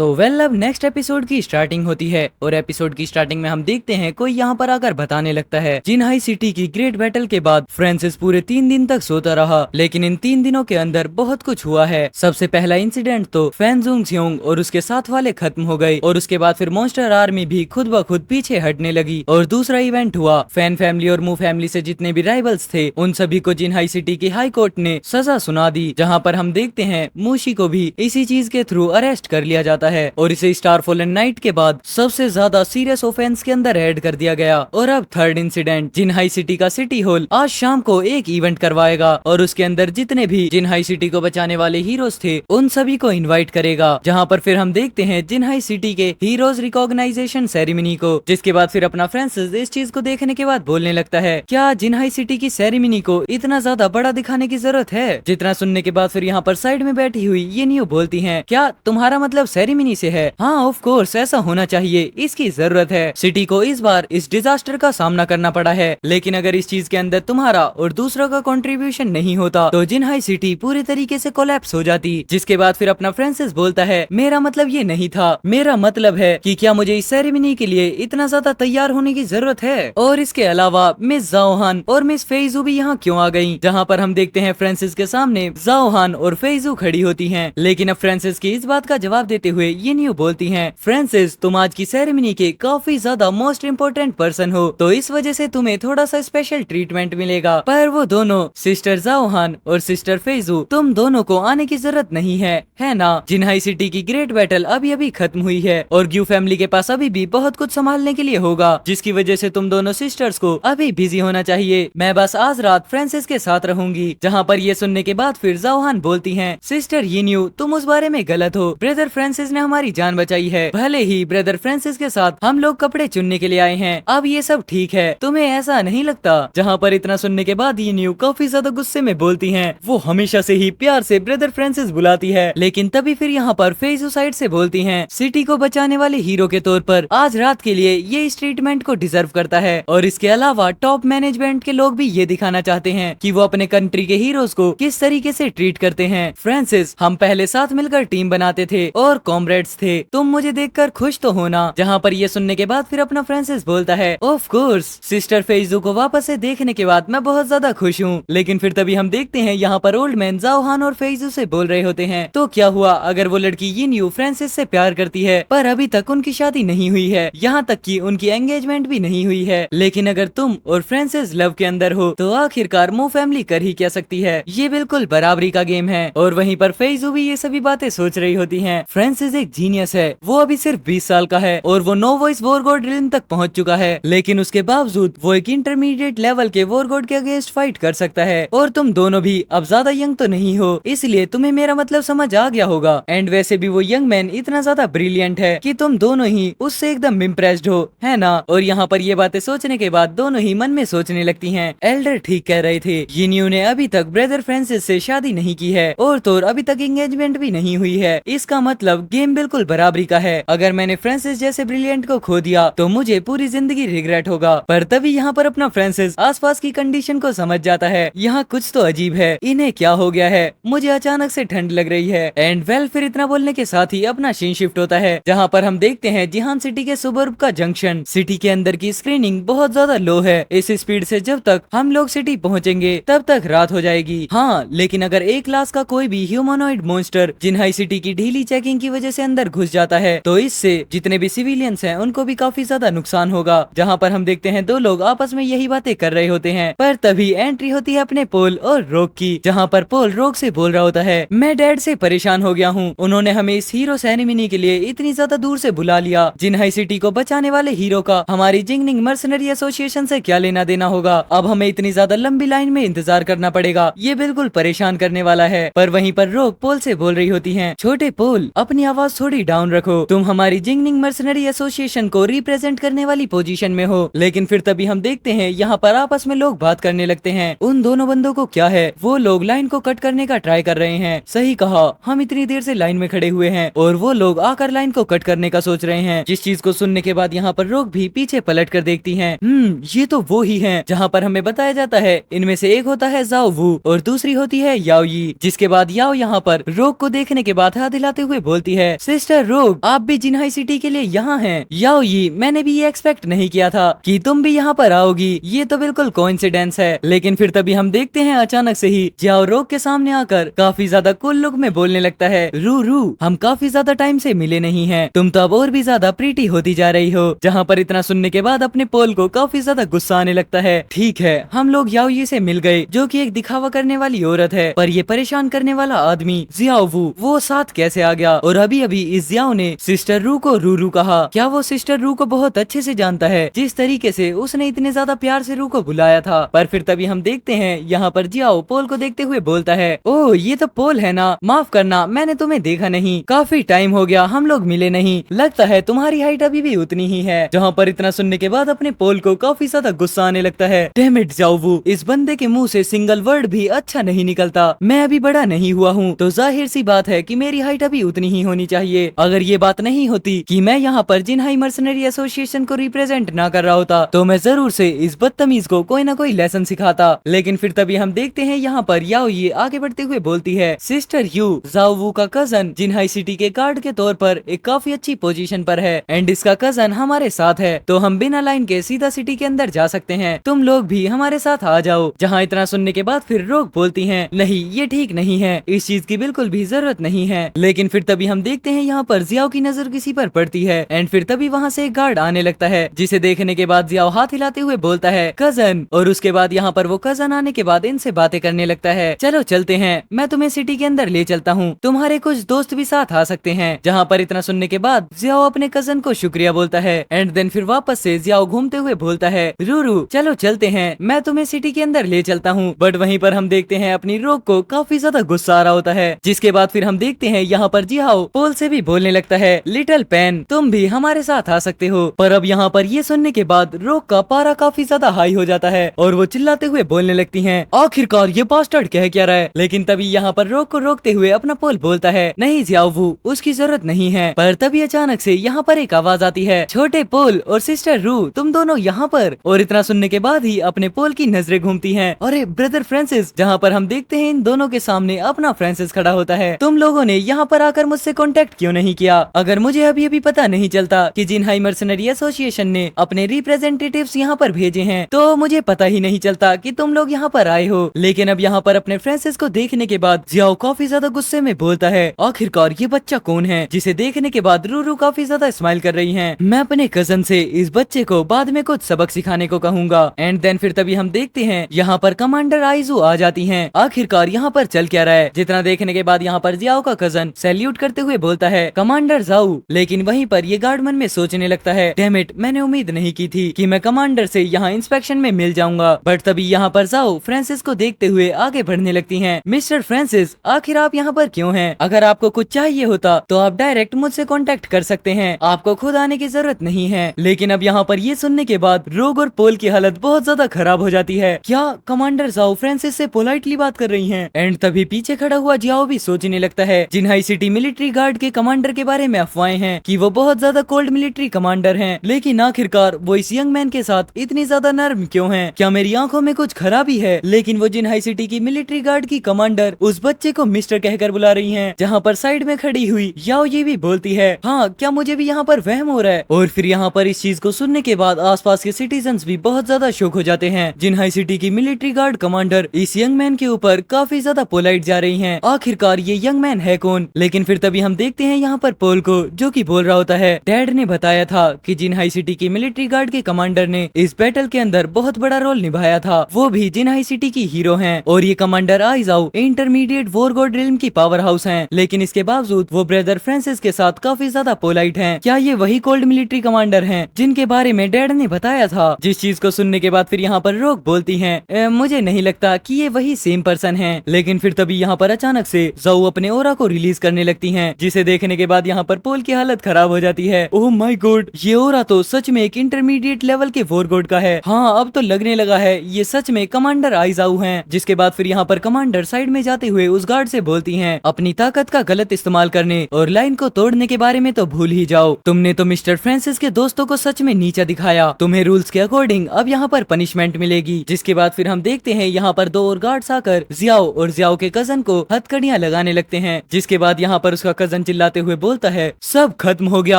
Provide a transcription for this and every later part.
अब next episode की starting होती है और एपिसोड की स्टार्टिंग में हम देखते हैं कोई यहाँ पर आकर बताने लगता है जिनहाई सिटी की ग्रेट बैटल के बाद फ्रांसिस पूरे 3 दिन तक सोता रहा, लेकिन इन 3 दिनों के अंदर बहुत कुछ हुआ है। सबसे पहला इंसिडेंट तो फैन जुंग स्योंग और उसके साथ वाले खत्म हो गए और उसके बाद फिर मॉन्स्टर आर्मी भी खुद ब खुद पीछे हटने लगी। और दूसरा इवेंट हुआ फैन फैमिली और मू फैमिली से जितने भी राइवल्स थे उन सभी को जिनहाई सिटी की हाई कोर्ट ने सजा सुना दी, जहाँ पर हम देखते हैं मूशी को भी इसी चीज के थ्रू अरेस्ट कर लिया जाता है और इसे स्टार फॉलन नाइट के बाद सबसे ज्यादा सीरियस ऑफेंस के अंदर ऐड कर दिया गया। और अब थर्ड इंसिडेंट, जिनहाई सिटी का सिटी हॉल आज शाम को एक इवेंट करवाएगा और उसके अंदर जितने भी जिनहाई सिटी को बचाने वाले हीरोज थे उन सभी को इनवाइट करेगा, जहाँ पर फिर हम देखते हैं जिनहाई सिटी के हीरोज रिकॉग्नाइजेशन सेरेमनी को। जिसके बाद फिर अपना फ्रांसिस इस चीज को देखने के बाद बोलने लगता है, क्या जिनहाई सिटी की सेरेमनी को इतना ज्यादा बड़ा दिखाने की जरूरत है? जितना सुनने के बाद फिर यहाँ पर साइड में बैठी हुई ये न्यू बोलती है, क्या तुम्हारा मतलब सेरेमनी से है? हाँ ऑफ कोर्स ऐसा होना चाहिए, इसकी जरूरत है। सिटी को इस बार इस डिजास्टर का सामना करना पड़ा है, लेकिन अगर इस चीज के अंदर तुम्हारा और दूसरों का कंट्रीब्यूशन नहीं होता तो जिनहाई सिटी पूरी तरीके से कोलैप्स हो जाती। जिसके बाद फिर अपना फ्रांसिस बोलता है, मेरा मतलब ये नहीं था, मेरा मतलब है कि क्या मुझे इस सेरेमनी के लिए इतना ज्यादा तैयार होने की जरूरत है? और इसके अलावा मिस जाओहान और मिस फेइजू भी यहाँ क्यों आ गयी? जहाँ पर हम देखते हैं फ्रांसिस के सामने जाओहान और फेइजू खड़ी होती हैं। लेकिन अब फ्रांसिस की इस बात का जवाब देते हुए ये न्यू बोलती हैं, फ्रांसिस तुम आज की सेरेमनी के काफी ज्यादा मोस्ट इम्पोर्टेंट पर्सन हो, तो इस वजह से तुम्हें थोड़ा सा स्पेशल ट्रीटमेंट मिलेगा। पर वो दोनों सिस्टर जाओहान और सिस्टर फेइजू, तुम दोनों को आने की जरूरत नहीं है ना? जिनहाई सिटी की ग्रेट बैटल अभी अभी खत्म हुई है और ग्यू फैमिली के पास अभी भी बहुत कुछ संभालने के लिए होगा, जिसकी वजह से तुम दोनों सिस्टर्स को अभी बिजी होना चाहिए। मैं बस आज रात फ्रांसिस के साथ रहूंगी। जहाँ पर ये सुनने के बाद फिर जाओहान बोलती हैं, सिस्टर यिन्यू तुम उस बारे में गलत हो, ब्रदर फ्रांसिस ने हमारी जान बचाई है। भले ही ब्रदर फ्रांसिस के साथ हम लोग कपड़े चुनने के लिए आए हैं, अब ये सब ठीक है, तुम्हें ऐसा नहीं लगता? जहाँ पर इतना सुनने के बाद यिन्यू काफी ज्यादा गुस्से में बोलती हैं, वो हमेशा से ही प्यार से ब्रदर फ्रांसिस बुलाती है, लेकिन तभी फिर यहाँ पर फेइजू साइड से बोलती हैं, सिटी को बचाने वाले हीरो के तौर पर आज रात के लिए ये इस ट्रीटमेंट को डिजर्व करता है। और इसके अलावा टॉप मैनेजमेंट के लोग भी ये दिखाना चाहते हैं कि वो अपने कंट्री के हीरोज को किस तरीके से ट्रीट करते हैं। फ्रांसिस हम पहले साथ मिलकर टीम बनाते थे और कॉमरेड्स थे, तुम मुझे देखकर खुश तो होना। जहाँ पर ये सुनने के बाद फिर अपना फ्रांसिस बोलता है, ऑफ कोर्स सिस्टर फेइजू को वापस से देखने के बाद मैं बहुत ज्यादा खुश हूँ। लेकिन फिर तभी हम देखते हैं यहाँ पर ओल्ड मैन जाओहान और फेइजू से बोल रहे होते हैं, तो क्या हुआ अगर वो लड़की यिन्यू फ्रांसिस से प्यार करती है पर अभी तक उनकी शादी नहीं हुई है, यहाँ तक कि उनकी एंगेजमेंट भी नहीं हुई है। लेकिन अगर तुम और फ्रांसिस लव के अंदर हो तो आखिरकार मू फैमिली कर ही क्या सकती है? ये बिल्कुल बराबरी का गेम है। और वहीं पर फेइजू भी ये सभी बातें सोच रही होती हैं। फ्रांसिस एक जीनियस है, वो अभी सिर्फ 20 साल का है और वो नो वॉइस वॉरगॉड रिल्म तक पहुंच चुका है, लेकिन उसके बावजूद वो एक इंटरमीडिएट लेवल के वॉरगॉड के अगेंस्ट फाइट कर सकता है। और तुम दोनों भी अब ज्यादा यंग तो नहीं हो, इसलिए तुम्हें मेरा मतलब समझ आ गया होगा। एंड वैसे भी वो यंग मैन इतना ज्यादा ब्रिलियंट है कि तुम दोनों ही उससे एकदम इम्प्रेस्ड हो, है ना? और यहाँ पर ये बातें सोचने के बाद दोनों ही मन में सोचने लगती हैं, एल्डर ठीक कह रहे थे, यिन्यू ने अभी तक ब्रदर फ्रांसिस से शादी नहीं की है और तो अभी तक एंगेजमेंट भी नहीं हुई है। इसका मतलब गेम बिल्कुल बराबरी का है। अगर मैंने फ्रांसिस जैसे ब्रिलियंट को खो दिया तो मुझे पूरी जिंदगी रिग्रेट होगा। पर तभी यहाँ पर अपना फ्रांसिस आसपास की कंडीशन को समझ जाता है, यहाँ कुछ तो अजीब है, इन्हें क्या हो गया है? मुझे अचानक से ठंड लग रही है। एंड वेल फिर इतना बोलने के साथ ही अपना सीन शिफ्ट होता है, जहाँ पर हम देखते हैं जिहान सिटी के सुबर्ब का जंक्शन। सिटी के अंदर की स्क्रीनिंग बहुत ज्यादा लो है, इस स्पीड से जब तक हम लोग सिटी पहुँचेंगे तब तक रात हो जाएगी। हाँ लेकिन अगर एक क्लास का कोई भी ह्यूमनॉइड मॉन्स्टर जिनहाई सिटी की ढीली चेकिंग की वजह से अंदर घुस जाता है तो इससे जितने भी सिविलियंस हैं उनको भी काफी ज्यादा नुकसान होगा। जहाँ पर हम देखते हैं दो लोग आपस में यही बातें कर रहे होते हैं, पर तभी एंट्री होती है अपने पोल और रोक की। जहाँ पर पोल रोक से बोल रहा होता है, मैं डैड से परेशान हो गया हूँ, उन्होंने हमें इस हीरो सेरेमनी के लिए इतनी ज्यादा दूर से बुला लिया, जिनहाई सिटी को बचाने वाले हीरो का हमारी जिंगनिंग मर्सनरी एसोसिएशन से क्या लेना देना होगा? अब हमें इतनी ज्यादा लंबी लाइन में इंतजार करना पड़ेगा, ये बिल्कुल परेशान करने वाला है। पर वहीं पर रोक पोल से बोल रही होती हैं, छोटे पोल अपनी आवाज थोड़ी डाउन रखो, तुम हमारी जिंगनिंग मर्सनरी एसोसिएशन को रिप्रेजेंट करने वाली पोजीशन में हो। लेकिन फिर तभी हम देखते हैं यहाँ पर आपस में लोग बात करने लगते हैं। उन दोनों बंदों को क्या है, वो लोग लाइन को कट करने का ट्राई कर रहे हैं। सही कहा, हम इतनी देर से लाइन में खड़े हुए हैं और वो लोग आकर लाइन को कट करने का सोच रहे हैं। जिस चीज को सुनने के बाद यहाँ पर रोक भी पीछे पलट कर देखती है। ये तो वो ही है। जहाँ पर हमें बताया जाता है इनमें से एक होता है जाओ वू और दूसरी होती है याओ यी। जिसके बाद याओ यहाँ पर रोक को देखने के बाद हाथ हिलाते हुए बोलती है, है, सिस्टर रोग आप भी जिनहाई सिटी के लिए यहाँ हैं। याओ ये मैंने भी ये एक्सपेक्ट नहीं किया था कि तुम भी यहाँ पर आओगी, ये तो बिल्कुल कोइंसिडेंस है। लेकिन फिर तभी हम देखते हैं अचानक से ही जियाओ रोग के सामने आकर काफी ज्यादा कूल लुक में बोलने लगता है, रू रू हम काफी ज्यादा टाइम से मिले नहीं हैं, तुम तो अब और भी ज्यादा प्रीटी होती जा रही हो। जहाँ पर इतना सुनने के बाद अपने पोल को काफी ज्यादा गुस्सा आने लगता है। ठीक है हम लोग याओ ये से मिल गए जो कि एक दिखावा करने वाली औरत है, पर ये परेशान करने वाला आदमी जियाओ वो साथ कैसे आ गया? और अभी अभी इस जियाओ ने सिस्टर रू को रू कहा। क्या वो सिस्टर रू को बहुत अच्छे से जानता है जिस तरीके से उसने इतने ज्यादा प्यार से रू को बुलाया था? पर फिर तभी हम देखते हैं यहाँ पर जियाओ पोल को देखते हुए बोलता है, ओह ये तो पोल है ना, माफ करना मैंने तुम्हें देखा नहीं, काफी टाइम हो गया हम लोग मिले नहीं, लगता है तुम्हारी हाइट अभी भी उतनी ही है। जहाँ पर इतना सुनने के बाद अपने पोल को काफी ज्यादा गुस्सा आने लगता है। डैम इट जाओ इस बंदे के मुंह से सिंगल वर्ड भी अच्छा नहीं निकलता, मैं अभी बड़ा नहीं हुआ हूँ तो जाहिर सी बात है कि मेरी हाइट अभी उतनी ही होनी चाहिए। अगर ये बात नहीं होती कि मैं यहाँ पर जिनहाई मर्सनरी एसोसिएशन को रिप्रेजेंट ना कर रहा होता तो मैं जरूर से इस बदतमीज को कोई ना कोई लेसन सिखाता। लेकिन फिर तभी हम देखते हैं यहाँ पर याओ ये आगे बढ़ते हुए बोलती है, सिस्टर यू जाओ का कजन जिनहाई सिटी के गार्ड के तौर पर एक काफी अच्छी पोजीशन पर है एंड इसका कजन हमारे साथ है, तो हम बिना लाइन के सीधा सिटी के अंदर जा सकते हैं, तुम लोग भी हमारे साथ आ जाओ। जहाँ इतना सुनने के बाद फिर रोक बोलती है, नहीं ये ठीक नहीं है, इस चीज की बिल्कुल भी जरूरत नहीं है। लेकिन फिर तभी हम देखते हैं यहाँ पर जियाओ की नजर किसी पर पड़ती है एंड फिर तभी वहाँ से एक गार्ड आने लगता है, जिसे देखने के बाद जियाओ हाथ हिलाते हुए बोलता है, कजन। और उसके बाद यहाँ पर वो कजन आने के बाद इनसे बातें करने लगता है, चलो चलते हैं मैं तुम्हें सिटी के अंदर ले चलता हूँ, तुम्हारे कुछ दोस्त भी साथ आ सकते हैं। जहाँ पर इतना सुनने के बाद जियाओ अपने कजन को शुक्रिया बोलता है एंड देन फिर वापस से जियाओ घूमते हुए बोलता है, रू चलो चलते हैं मैं तुम्हें सिटी के अंदर ले चलता हूँ। बट वहीं पर हम देखते हैं अपनी रोक को काफी ज्यादा गुस्सा आ रहा होता है, जिसके बाद फिर हम देखते हैं यहाँ पर जियाओ पोल से भी बोलने लगता है, लिटिल पेन तुम भी हमारे साथ आ सकते हो। पर अब यहाँ पर ये सुनने के बाद रोक का पारा काफी ज्यादा हाई हो जाता है और वो चिल्लाते हुए बोलने लगती हैं, आखिरकार ये बास्टर्ड कह क्या रहा है? लेकिन तभी यहाँ पर रोक को रोकते हुए अपना पोल बोलता है, नहीं जियाओ उसकी जरूरत नहीं है। पर तभी अचानक से यहाँ पर एक आवाज आती है, छोटे पोल और सिस्टर रू तुम दोनों यहाँ पर? और इतना सुनने के बाद ही अपने पोल की नजरें घूमती हैं, अरे ब्रदर फ्रांसिस। जहाँ पर हम देखते हैं इन दोनों के सामने अपना फ्रांसिस खड़ा होता है, तुम लोगों ने यहाँ पर आकर मुझसे कांटेक्ट क्यों नहीं किया? अगर मुझे अभी अभी पता नहीं चलता कि जिनहाई मर्सनरी एसोसिएशन ने अपने रिप्रेजेंटेटिव्स यहाँ पर भेजे हैं तो मुझे पता ही नहीं चलता कि तुम लोग यहाँ पर आए हो। लेकिन अब यहाँ पर अपने फ्रांसिस को देखने के बाद जियाओ काफी ज्यादा गुस्से में बोलता है, आखिरकार ये बच्चा कौन है जिसे देखने के बाद रू काफी ज्यादा स्माइल कर रही है। मैं अपने कजन से इस बच्चे को बाद में कुछ सबक सिखाने को कहूंगा। एंड देन फिर तभी हम देखते हैं यहाँ पर कमांडर आइजू आ जाती हैं। आखिरकार यहाँ पर चल क्या रहा है? जितना देखने के बाद यहाँ पर जियाओ का कजन सैल्यूट करते हुए बोलता है, कमांडर जाओ। लेकिन वहीं पर ये गार्ड मन में सोचने लगता है, डैम इट मैंने उम्मीद नहीं की थी कि मैं कमांडर से यहाँ इंस्पेक्शन में मिल जाऊंगा। बट तभी यहाँ पर जाओ फ्रांसिस को देखते हुए आगे बढ़ने लगती हैं, मिस्टर फ्रांसिस आखिर आप यहाँ पर क्यों हैं? अगर आपको कुछ चाहिए होता तो आप डायरेक्ट मुझसे कांटेक्ट कर सकते हैं, आपको खुद आने की जरूरत नहीं है। लेकिन अब यहाँ पर ये सुनने के बाद रोग और पोल की हालत बहुत ज्यादा खराब हो जाती है। क्या कमांडर जाओ फ्रांसिस से पोलाइटली बात कर रही हैं? एंड तभी पीछे खड़ा हुआ जियाओ भी सोचने लगता है, जिनहाई सिटी मिलिट्री गार्ड के कमांडर के बारे में अफवाहें हैं कि वो बहुत ज्यादा कोल्ड मिलिट्री कमांडर हैं, लेकिन आखिरकार वो इस यंग मैन के साथ इतनी ज्यादा नर्म क्यों हैं? क्या मेरी आंखों में कुछ खराबी है? लेकिन वो जिनहाई सिटी की मिलिट्री गार्ड की कमांडर उस बच्चे को मिस्टर कहकर बुला रही हैं। जहाँ पर साइड में खड़ी हुई याओ ये भी बोलती है, हाँ क्या मुझे भी यहाँ पर वहम हो रहा है? और फिर यहाँ पर इस चीज को सुनने के बाद आसपास के सिटीजन्स भी बहुत ज्यादा शौक हो जाते हैं। जिनहाई सिटी की मिलिट्री गार्ड कमांडर इस यंग मैन के ऊपर काफी ज्यादा पोलाइट जा रही हैं। आखिरकार ये यंग मैन है कौन? लेकिन फिर तभी हम देखते हैं यहाँ पर पोल को, जो कि बोल रहा होता है, डैड ने बताया था कि जिनहाई सिटी की मिलिट्री गार्ड के कमांडर ने इस बैटल के अंदर बहुत बड़ा रोल निभाया था, वो भी जिनहाई सिटी की हीरो हैं। और ये कमांडर आइजाओ इंटरमीडिएट वॉरगॉड रिल्म की पावर हाउस हैं, लेकिन इसके बावजूद वो ब्रदर फ्रांसिस के साथ काफी ज्यादा पोलाइट हैं। क्या ये वही कोल्ड मिलिट्री कमांडर हैं जिनके बारे में डैड ने बताया था? जिस चीज को सुनने के बाद फिर यहाँ पर रोक बोलती है, मुझे नहीं लगता कि ये वही सेम पर्सन है। लेकिन फिर तभी यहाँ पर अचानक से जाओ अपने ओरा को रिलीज करने लगती हैं, जिसे देखने के बाद यहाँ पर पोल की हालत खराब हो जाती है। ओह माय गॉड, ये ओरा तो सच में एक इंटरमीडिएट लेवल के वॉरगॉड का है। हाँ अब तो लगने लगा है ये सच में कमांडर आइजाऊ हैं। जिसके बाद फिर यहाँ पर कमांडर साइड में जाते हुए उस गार्ड से बोलती हैं, अपनी ताकत का गलत इस्तेमाल करने और लाइन को तोड़ने के बारे में तो भूल ही जाओ। तुमने तो मिस्टर फ्रांसिस के दोस्तों को सच में नीचा दिखाया, तुम्हें रूल्स के अकॉर्डिंग अब यहाँ पर पनिशमेंट मिलेगी। जिसके बाद फिर हम देखते हैं यहाँ पर 2 और गार्ड्स आकर जियाओ और जियाओ के कजन को हथकड़ियां लगाने लगते हैं। जिसके बाद यहाँ पर उसका कजन चिल्लाते हुए बोलता है, सब खत्म हो गया,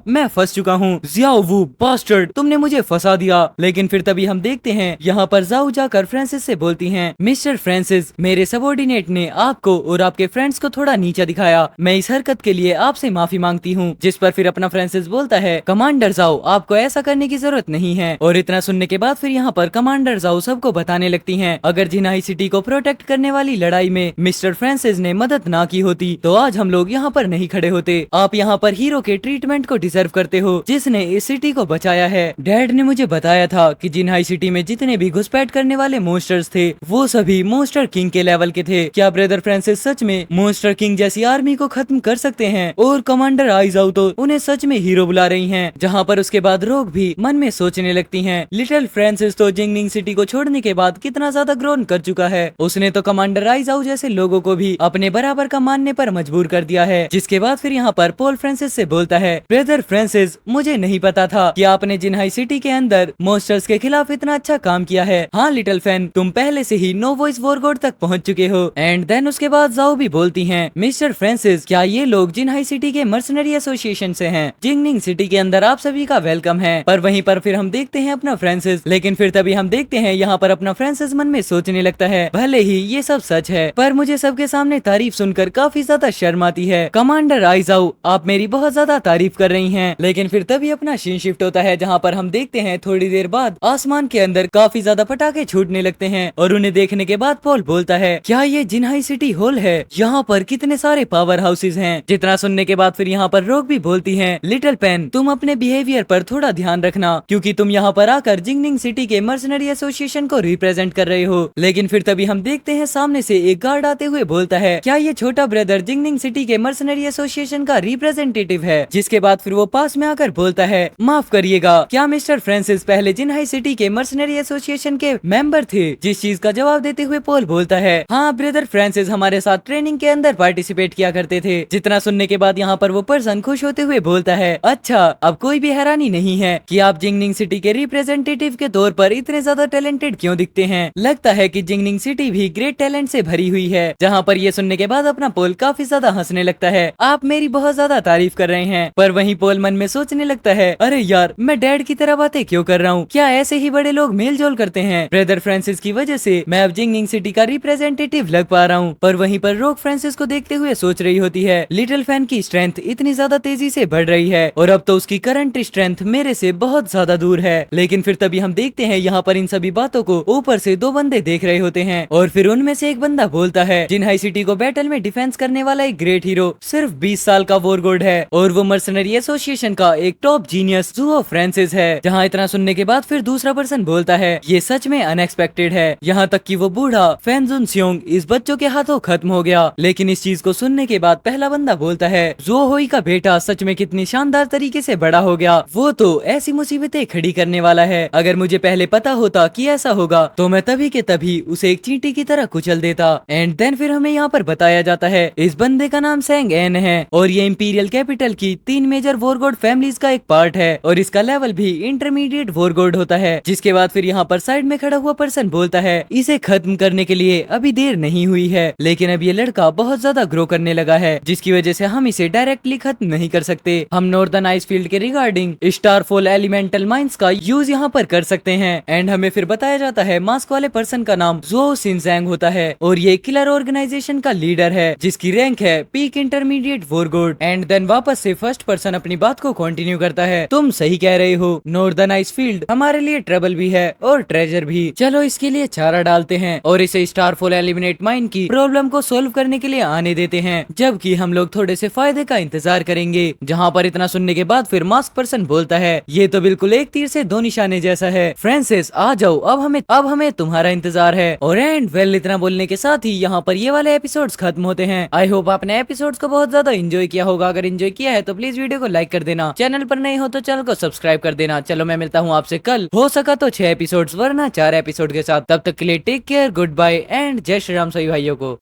मैं फंस चुका हूँ, जियाओ वू बास्टर्ड, तुमने मुझे फंसा दिया। लेकिन फिर तभी हम देखते हैं यहाँ पर जाओ जाकर फ्रांसिस से बोलती हैं, मिस्टर फ्रांसिस, मेरे सबॉर्डिनेट ने आपको और आपके फ्रेंड्स को थोड़ा नीचा दिखाया, मैं इस हरकत के लिए आपसे माफी मांगती हूँ। जिस पर फिर अपना फ्रांसिस बोलता है, कमांडर जाओ, आपको ऐसा करने की जरूरत नहीं है। और इतना सुनने के बाद फिर यहाँ पर कमांडर जाओ सबको बताने लगती हैं, अगर जिनाई सिटी को प्रोटेक्ट करने वाली लड़ाई में मिस्टर फ्रांसिस ने मदद ना की होती तो आज हम लोग यहाँ पर नहीं खड़े होते। आप यहाँ पर हीरो के ट्रीटमेंट को डिजर्व करते हो जिसने इस सिटी को बचाया है। डैड ने मुझे बताया था कि जिनाई सिटी में जितने भी घुसपैठ करने वाले मोस्टर्स थे वो सभी मोस्टर किंग के लेवल के थे। क्या ब्रदर फ्रांसिस सच में मोस्टर किंग जैसी आर्मी को खत्म कर सकते हैं? और कमांडर आइजाओ तो उन्हें सच में हीरो बुला रही हैं। जहाँ पर उसके बाद रोग भी मन में सोचने लगती हैं, लिटिल फ्रांसिस तो जिंगनिंग सिटी को छोड़ने के बाद कितना ज्यादा ग्रोन कर चुका है। उसने तो कमांडर आइजाओ जैसे लोगों को भी अपने बराबर का मानने पर मजबूर कर दिया है। जिसके बाद फिर यहाँ पर पॉल फ्रांसिस से बोलता है, ब्रदर फ्रांसिस, मुझे नहीं पता था कि आपने जिन्हाई सिटी के अंदर मोस्टर्स के खिलाफ इतना अच्छा काम किया है। हाँ लिटिल फैन, तुम पहले से ही नो वॉइस वॉरगोड तक पहुँच चुके हो। एंड देन उसके बाद जाओ भी बोलती है, मिस्टर फ्रांसिस, क्या ये लोग जिन्हाई सिटी के मर्सनरी एसोसिएशन से हैं? जिंगनिंग सिटी के अंदर आप सभी का वेलकम है। पर वहीं पर फिर हम देखते हैं अपना फ्रांसिस, लेकिन फिर तभी हम देखते हैं यहाँ पर अपना फ्रांसिस मन में सोचने लगता है, भले ही ये सब सच है पर मुझे सबके सामने तारीफ सुनकर काफी ज्यादा शर्म आती है। कमांडर आइजाओ, आप मेरी बहुत ज्यादा तारीफ कर रही हैं। लेकिन फिर तभी अपना सीन शिफ्ट होता है जहाँ पर हम देखते हैं थोड़ी देर बाद आसमान के अंदर काफी ज्यादा पटाखे छूटने लगते हैं और उन्हें देखने के बाद पॉल बोलता है, क्या ये जिन्हाई सिटी हॉल है? यहाँ पर कितने सारे पावर हाउसेज हैं। जितना सुनने के बाद फिर यहाँ पर रोक भी बोलती है, लिटिल पेन, तुम अपने बिहेवियर पर थोड़ा ध्यान रखना क्योंकि तुम यहाँ पर आकर जिंगनिंग सिटी के मर्सनरी एसोसिएशन को रिप्रेजेंट कर रहे हो। लेकिन फिर तभी हम देखते हैं सामने से एक गार्ड आते हुए बोलता है, क्या ये छोटा ब्रदर जिंगनिंग सिटी के मर्सनरी एसोसिएशन का रिप्रेजेंटेटिव है? जिसके बाद फिर वो पास में आकर बोलता है, माफ करिएगा, क्या मिस्टर फ्रांसिस पहले जिन्हाई सिटी के मर्सनरी एसोसिएशन के मेंबर थे? जिस चीज का जवाब देते हुए पॉल बोलता है, हाँ ब्रदर फ्रांसिस हमारे साथ ट्रेनिंग के अंदर पार्टिसिपेट किया करते थे। जितना सुनने के बाद यहाँ पर वो पर्सन खुश होते हुए बोलता है, अच्छा अब कोई भी हैरानी नहीं है कि आप जिंगनिंग सिटी के रिप्रेजेंटेटिव के तौर पर इतने ज्यादा टैलेंटेड क्यों दिखते हैं। लगता है कि जिंगनिंग सिटी भी ग्रेट टैलेंट से भरी हुई है। जहाँ पर ये सुनने के बाद अपना पॉल काफी ज्यादा हंसने लगता है, आप मेरी बहुत ज्यादा तारीफ कर रहे हैं। पर वहीं पॉल मन में सोचने लगता है, अरे यार मैं डैड की तरह बातें क्यों कर रहा हूँ, क्या ऐसे ही बड़े लोग मेल जोल करते हैं? ब्रदर फ्रांसिस की वजह से मैं अब जिंगनिंग सिटी का रिप्रेजेंटेटिव लग पा रहा हूँ। पर वहीं पर रोक फ्रांसिस को देखते हुए सोच रही होती है, लिटिल फैन की स्ट्रेंथ इतनी ज्यादा तेजी से बढ़ रही है और अब तो उसकी करंट स्ट्रेंथ मेरे से बहुत ज्यादा दूर है। लेकिन फिर तभी हम देखते हैं यहाँ पर इन सभी बातों को ऊपर से दो बंदे देख रहे होते हैं और फिर उनमें से एक बंदा बोलता है, जिन्हाई सिटी को बैटल में डिफेंस करने वाला एक ग्रेट हीरो सिर्फ 20 साल का वॉरगोड है और वो मर्सनरी एसोसिएशन का एक टॉप जीनियस जुओ फ्रांसिस है। जहाँ इतना सुनने के बाद फिर दूसरा पर्सन बोलता है, ये सच में अनएक्सपेक्टेड है। यहाँ तक कि वो बूढ़ा फैनजुन सियोंग इस बच्चों के हाथों खत्म हो गया। लेकिन इस चीज को सुनने के बाद पहला बंदा बोलता है, जो होई का बेटा सच में कितनी शानदार तरीके से बड़ा हो गया, वो तो ऐसी मुसीबतें खड़ी करने वाला है। अगर मुझे पहले पता होता कि ऐसा होगा तो मैं तभी के तभी उसे एक चींटी की तरह कुचल देता। एंड देन फिर हमें यहाँ पर बताया जाता है, इस बंदे का नाम सेंग एन है और ये इंपीरियल कैपिटल की 3 मेजर वॉरगोड फैमिलीज का एक पार्ट है और इसका लेवल भी इंटरमीडिएट वॉरगोड होता है। जिसके बाद फिर यहाँ पर साइड में खड़ा हुआ पर्सन बोलता है, इसे खत्म करने के लिए अभी देर नहीं हुई है, लेकिन अब ये लड़का बहुत ज्यादा ग्रो करने लगा है जिसकी वजह से हम इसे डायरेक्टली खत्म नहीं कर सकते। हम नॉर्दर्न आइस फील्ड के रिगार्डिंग स्टारफॉल एलिमेंटल माइंस का यूज यहाँ पर कर सकते हैं। एंड हमें फिर बताया जाता है मास्क वाले पर्सन का नाम जो सिनजैंग होता है और ये किलर ऑर्गेनाइजेशन का लीडर है जिसकी रैंक है पीक इंटरमीडिएट वॉरगोड। एंड देन वापस से फर्स्ट पर्सन अपनी बात को कंटिन्यू करता है, तुम सही कह रहे हो, नॉर्दर्न आइस फील्ड हमारे लिए ट्रबल भी है और ट्रेजर भी। चलो इसके लिए चारा डालते हैं और इसे स्टारफॉल एलिमिनेट माइन की प्रॉब्लम को सोल्व करने के लिए आने देते हैं, जबकि हम लोग थोड़े से फायदे का इंतजार करेंगे। जहाँ पर इतना सुनने के बाद फिर मास्क पर्सन बोलता है, ये तो बिल्कुल एक तीर से दो निशाने जैसा है, फ्रांसिस आ जाओ, अब हमें तुम्हारा इंतजार है। और एंड वेल इतना बोलने के साथ ही यहाँ पर ये वाले एपिसोड्स खत्म होते हैं। आई होप आपने एपिसोड्स को बहुत ज्यादा एंजॉय किया होगा। अगर एंजॉय किया है तो प्लीज वीडियो को लाइक कर देना, चैनल पर नए हो तो चैनल को सब्सक्राइब कर देना। चलो मैं मिलता हूँ आपसे कल, हो सका तो 6 एपिसोड्स वरना 4 एपिसोड के साथ। तब तक के लिए take care, goodbye and जय श्री राम सभी भाइयों को।